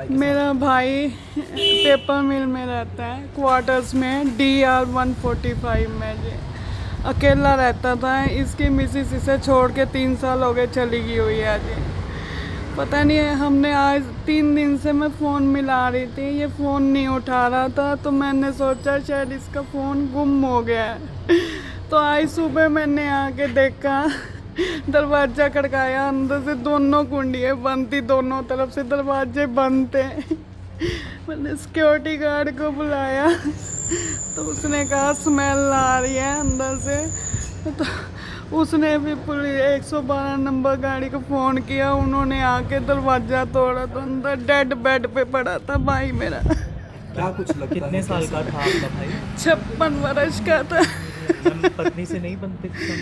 मेरा भाई पेपर मिल में रहता है, क्वार्टर्स में DR 145 में जी। अकेला रहता था। इसकी मिसिस इसे छोड़ के 3 साल हो गए चली गई हुई है जी। पता नहीं है, हमने आज 3 दिन से मैं फ़ोन मिला रही थी, ये फ़ोन नहीं उठा रहा था, तो मैंने सोचा शायद इसका फ़ोन गुम हो गया है। तो आज सुबह मैंने आके देखा, दरवाज़ा खड़काया, अंदर से दोनों कुंडियाँ बंद थी, दोनों तरफ से दरवाजे बंद थे। मैंने सिक्योरिटी गार्ड को बुलाया तो उसने कहा स्मेल आ रही है अंदर से। तो उसने भी पुलिस 112 नंबर गाड़ी को फ़ोन किया, उन्होंने आके दरवाज़ा तोड़ा तो अंदर डेड बेड पे पड़ा था भाई मेरा। क्या कुछ लगता कितने है साल का था आपका भाई? 56 वर्ष का था। पत्नी से नहीं बनते थे?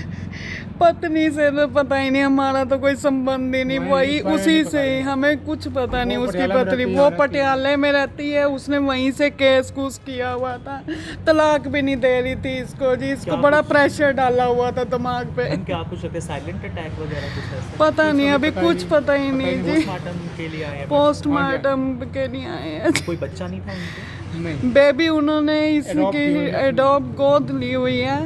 पत्नी से तो पता ही नहीं, हमारा तो कोई संबंध ही नहीं, वही उसी से ही, हमें कुछ पता नहीं। उसकी पत्नी वो पटियाले में रहती है, उसने वहीं से केस कूस किया हुआ था, तलाक भी नहीं दे रही थी इसको जी। इसको बड़ा प्रेशर डाला हुआ था दिमाग पे। क्या कुछ लगता है, साइलेंट अटैक वगैरह कुछ ऐसा? पता नहीं, अभी कुछ पता ही नहीं जी। पोस्टमार्टम के लिए आए हैं? पोस्टमार्टम के नहीं आए हैं। कोई बच्चा नहीं था उनके? बेबी उन्होंने इसकी एडॉप्ट गोद ली हुई है।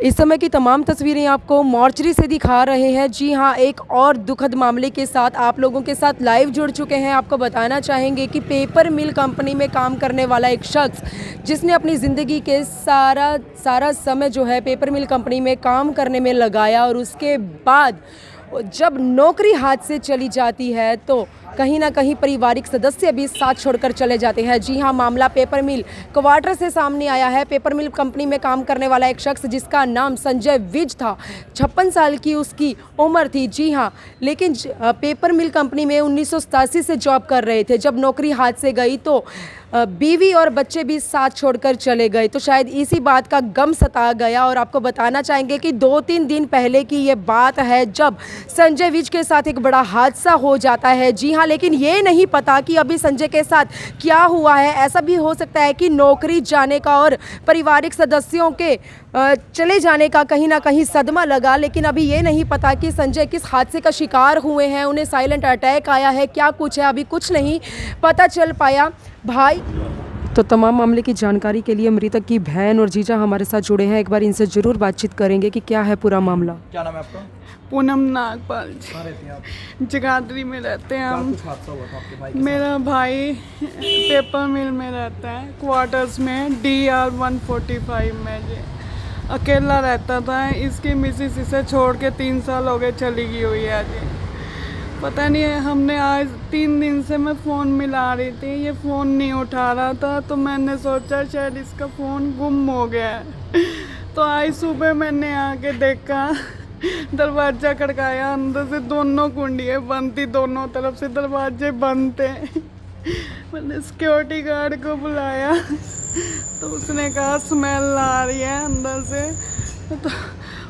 इस समय की तमाम तस्वीरें आपको मॉर्चरी से दिखा रहे हैं। जी हाँ, एक और दुखद मामले के साथ आप लोगों के साथ लाइव जुड़ चुके हैं। आपको बताना चाहेंगे कि पेपर मिल कंपनी में काम करने वाला एक शख्स, जिसने अपनी ज़िंदगी के सारा समय जो है पेपर मिल कंपनी में काम करने में लगाया, और उसके बाद जब नौकरी हाथ से चली जाती है तो कहीं ना कहीं पारिवारिक सदस्य भी साथ छोड़कर चले जाते हैं। जी हाँ, मामला पेपर मिल क्वार्टर से सामने आया है। पेपर मिल कंपनी में काम करने वाला एक शख्स, जिसका नाम संजय विज था, 56 साल की उसकी उम्र थी। जी हाँ, लेकिन पेपर मिल कंपनी में 1987 से जॉब कर रहे थे। जब नौकरी हाथ से गई तो बीवी और बच्चे भी साथ छोड़कर चले गए, तो शायद इसी बात का गम सता गया। और आपको बताना चाहेंगे कि 2-3 दिन पहले की ये बात है, जब संजय विज के साथ एक बड़ा हादसा हो जाता है। जी हाँ, लेकिन ये नहीं पता कि अभी संजय के साथ क्या हुआ है। ऐसा भी हो सकता है कि नौकरी जाने का और पारिवारिक सदस्यों के चले जाने का कहीं ना कहीं सदमा लगा, लेकिन अभी ये नहीं पता कि संजय किस हादसे का शिकार हुए हैं, उन्हें साइलेंट अटैक आया है, क्या कुछ है, अभी कुछ नहीं पता चल पाया भाई। तो तमाम मामले की जानकारी के लिए मृतक की बहन और जीजा हमारे साथ जुड़े हैं। एक बार इनसे ज़रूर बातचीत करेंगे कि क्या है पूरा मामला। क्या नाम है आपका? पूनम नागपाल जी। कहाँ रहती हैं आप? जगाधरी में रहते हैं क्या हम। कुछ हादसा हुआ था आपके भाई के मेरा भाई पेपर मिल में रहता है, क्वार्टर्स में DR 145 में जी। अकेला रहता था। इसकी मिसिस इसे छोड़ के 3 साल हो गए चली गई हुई है जी। पता नहीं है, हमने आज 3 दिन से मैं फ़ोन मिला रही थी, ये फ़ोन नहीं उठा रहा था, तो मैंने सोचा शायद इसका फ़ोन गुम हो गया है। तो आज सुबह मैंने आके देखा, दरवाज़ा खड़काया, अंदर से दोनों कुंडियाँ बंद थी, दोनों तरफ से दरवाजे बंद थे। मैंने सिक्योरिटी गार्ड को बुलाया तो उसने कहा स्मेल आ रही है अंदर से। तो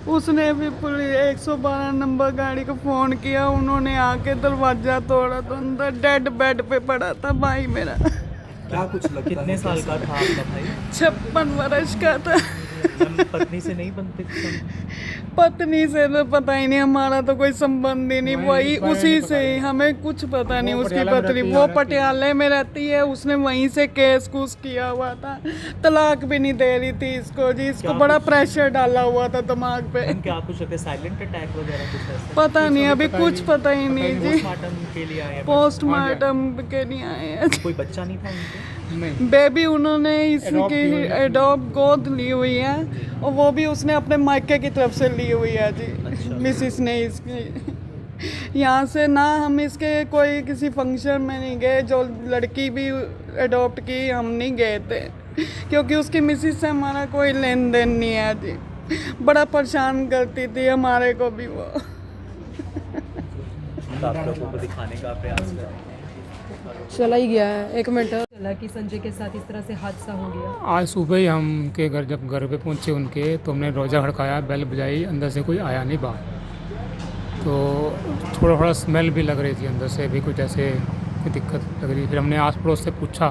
उसने भी पुलिस 112 नंबर गाड़ी को फ़ोन किया, उन्होंने आके दरवाज़ा तोड़ा तो अंदर डेड बेड पे पड़ा था भाई मेरा। क्या कुछ लगता है? कितने साल का था आपका भाई? 56 वर्ष का था। पत्नी से नहीं बनते थे? पत्नी से तो पता ही नहीं, हमारा तो कोई संबंध ही नहीं, वही उसी से ही, हमें कुछ पता नहीं। उसकी पत्नी वो पटियाले में रहती है, उसने वहीं से केस कूस किया हुआ था, तलाक भी नहीं दे रही थी इसको जी। इसको बड़ा प्रेशर डाला हुआ था दिमाग पे। क्या कुछ लगता है, साइलेंट अटैक वगैरह कुछ ऐसा? पता नहीं, अभी कुछ पता ही नहीं जी। पोस्टमार्टम के लिए आए हैं? पोस्टमार्टम के नहीं आए हैं। कोई बच्चा नहीं था उनके? बेबी उन्होंने इसकी एडॉप्ट गोद ली हुई है, और वो भी उसने अपने मायके की तरफ से ली हुई है जी। मिसिस ने इसकी यहाँ से ना, हम इसके कोई किसी फंक्शन में नहीं गए, जो लड़की भी एडॉप्ट की हम नहीं गए थे, क्योंकि उसकी मिसिस से हमारा कोई लेन देन नहीं है जी। बड़ा परेशान करती थी हमारे को भी वो। आप लोगों को दिखाने का प्रयास कर रहे हैं? चला ही गया है, 1 मिनट चला कि संजय के साथ इस तरह से हादसा हो गया। आज सुबह ही हम के घर, जब घर पे पहुंचे उनके, तो हमने दरवाज़ा खड़काया, बेल बजाई, अंदर से कोई आया नहीं बाहर। तो थोड़ा स्मेल भी लग रही थी अंदर से भी, कुछ ऐसे कोई दिक्कत लग रही। फिर हमने आस पड़ोस से पूछा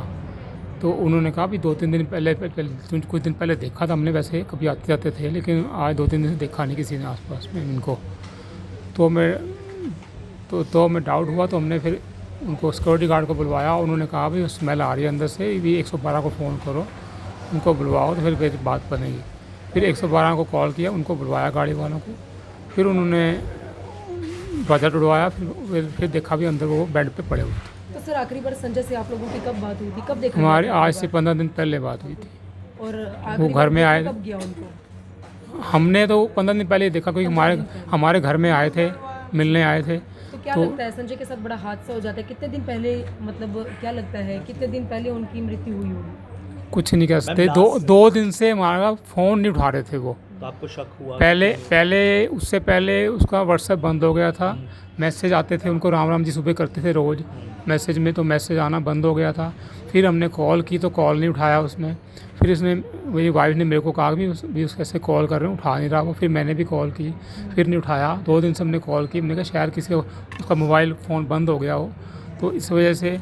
तो उन्होंने कहा भी 2-3 दिन पहले कुछ दिन पहले देखा था हमने, वैसे कभी आते जाते थे, लेकिन आज 2-3 दिन से देखा नहीं किसी ने आसपास में इनको। तो हमें डाउट हुआ, तो हमने फिर उनको सिक्योरिटी गार्ड को बुलवाया, उन्होंने कहा भाई स्मेल आ रही है अंदर से, भी 112 को फ़ोन करो, उनको बुलवाओ तो फिर बात बनेगी। फिर 112 को कॉल किया, उनको बुलवाया गाड़ी वालों को, फिर उन्होंने बजट उड़वाया, फिर देखा भी अंदर वो बेड पे पड़े हुए थे। तो सर आखिरी बार संजय से आप लोगों की कब बात हुई थी, कब देखा हमारी गया? आज से 15 दिन पहले बात हुई थी। और वो आखिरी घर में बार आए, कब गया उनको? हमने तो 15 दिन पहले ही देखा, कोई हमारे घर में आए थे, मिलने आए थे। तो क्या लगता है संजय के साथ बड़ा हादसा हो जाता है? कितने दिन पहले, मतलब क्या लगता है कितने दिन पहले उनकी मृत्यु हुई होगी? कुछ नहीं कह सकते। दो दिन से हमारा फ़ोन नहीं उठा रहे थे वो। तो आपको शक हुआ? पहले उससे पहले उसका व्हाट्सएप बंद हो गया था, मैसेज आते थे उनको, राम राम जी सुबह करते थे रोज़ मैसेज में, तो मैसेज आना बंद हो गया था। फिर हमने कॉल की तो कॉल नहीं उठाया उसने। फिर इसने, मेरी वाइफ ने मेरे को कहा भी उसको ऐसे कॉल कर रहे हैं, उठा नहीं रहा वो। फिर मैंने भी कॉल की, फिर नहीं उठाया। 2 दिन से हमने कॉल की, हमने कहा शायद किसी का उसका मोबाइल फ़ोन बंद हो गया हो, तो इस वजह से।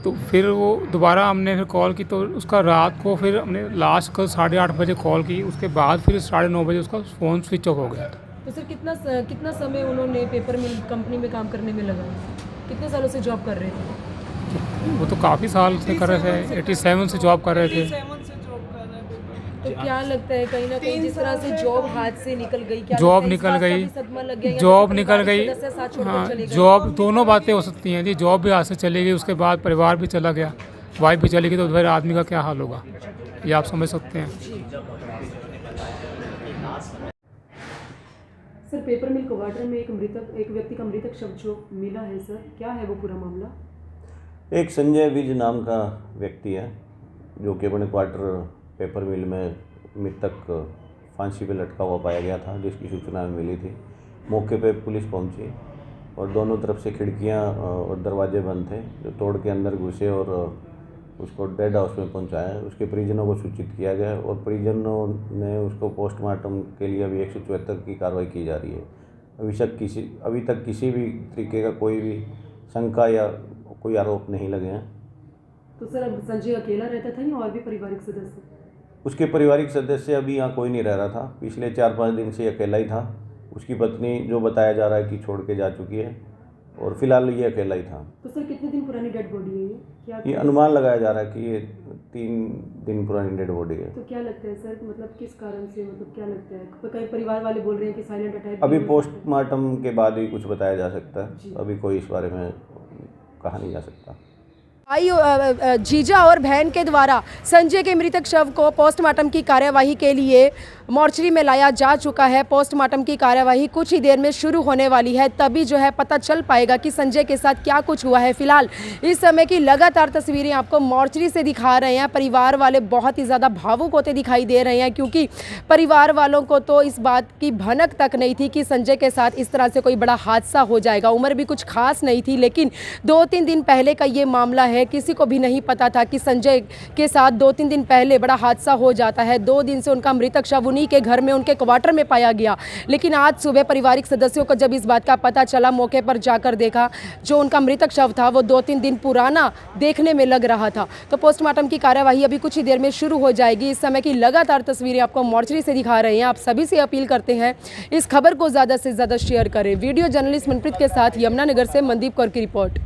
तो फिर वो दोबारा हमने फिर कॉल की, तो उसका रात को फिर हमने लास्ट को 8:30 बजे कॉल की, उसके बाद फिर 9:30 बजे उसका फ़ोन स्विच ऑफ हो गया था। तो सर कितना समय उन्होंने पेपर मिल कंपनी में काम करने में लगा? कितने सालों से जॉब कर रहे थे? वो तो काफ़ी साल से कर रहे थे, 87 से जॉब कर रहे थे। 7 से जॉब कर रहे थे। तो क्या लगता है कहीं ना कहीं जिस तरह से जॉब हाथ से निकल गई, क्या जॉब लगता है इस निकल बात का गई, भी सदमा लग गया या जॉब फिर निकल परिवार गई, के सदस्य साथ छोड़कर हाँ चले गए? जॉब, दोनों बातें हो सकती हैं जी। जॉब भी हाथ से चली गई, उसके बाद परिवार भी चला गया, वाइफ भी चली गई, तो फिर आदमी का क्या हाल होगा, ये आप समझ सकते हैं। सर पेपर मिल क्वार्टर में एक व्यक्ति का मृतक शव जो मिला है सर, क्या है वो पूरा मामला? एक संजय विज नाम का व्यक्ति है जो कि अपने क्वार्टर पेपर मिल में मृतक फांसी पे लटका हुआ पाया गया था, जिसकी सूचना मिली थी। मौके पे पुलिस पहुंची और दोनों तरफ से खिड़कियां और दरवाजे बंद थे, जो तोड़ के अंदर घुसे और उसको डेड हाउस में पहुंचाया। उसके परिजनों को सूचित किया गया और परिजनों ने उसको पोस्टमार्टम के लिए अभी 174 की कार्रवाई की जा रही है। अभी तक किसी भी तरीके का कोई भी शंका या कोई आरोप नहीं लगे हैं। तो सर अब संजय अकेला रहता था या और भी पारिवारिक सदस्य? उसके पारिवारिक सदस्य अभी यहाँ कोई नहीं रह रहा था, पिछले 4-5 दिन से अकेला ही था। उसकी पत्नी, जो बताया जा रहा है कि छोड़ के जा चुकी है, और फिलहाल ये अकेला ही था। तो सर कितने दिन पुरानी डेड बॉडी है ये? क्या ये अनुमान लगाया जा रहा है कि ये 3 दिन पुरानी डेड बॉडी है। तो क्या लगता है सर, मतलब किस कारण से, मतलब क्या लगता है? तो कई परिवार वाले बोल रहे हैं कि साइलेंट अटैक। अभी पोस्टमार्टम के बाद ही कुछ बताया जा सकता है, अभी कोई इस बारे में कहा नहीं जा सकता। भाई जीजा और बहन के द्वारा संजय के मृतक शव को पोस्टमार्टम की कार्यवाही के लिए मॉर्चरी में लाया जा चुका है। पोस्टमार्टम की कार्यवाही कुछ ही देर में शुरू होने वाली है, तभी जो है पता चल पाएगा कि संजय के साथ क्या कुछ हुआ है। फिलहाल इस समय की लगातार तस्वीरें आपको मॉर्चरी से दिखा रहे हैं। परिवार वाले बहुत ही ज़्यादा भावुक होते दिखाई दे रहे हैं, क्योंकि परिवार वालों को तो इस बात की भनक तक नहीं थी कि संजय के साथ इस तरह से कोई बड़ा हादसा हो जाएगा। उम्र भी कुछ खास नहीं थी, लेकिन 2-3 दिन पहले का ये मामला है। किसी को भी नहीं पता था कि संजय के साथ 2-3 दिन पहले बड़ा हादसा हो जाता है। 2 दिन से उनका मृतक शव उन्हीं के घर में, उनके क्वार्टर में पाया गया। लेकिन आज सुबह पारिवारिक सदस्यों को जब इस बात का पता चला, मौके पर जाकर देखा, जो उनका मृतक शव था वो 2-3 दिन पुराना देखने में लग रहा था। तो पोस्टमार्टम की कार्यवाही अभी कुछ ही देर में शुरू हो जाएगी। इस समय की लगातार तस्वीरें आपको मॉर्चरी से दिखा रहे हैं। आप सभी से अपील करते हैं इस खबर को ज़्यादा से ज़्यादा शेयर करें। वीडियो जर्नलिस्ट मनप्रीत के साथ यमुनानगर से मनदीप कौर की रिपोर्ट।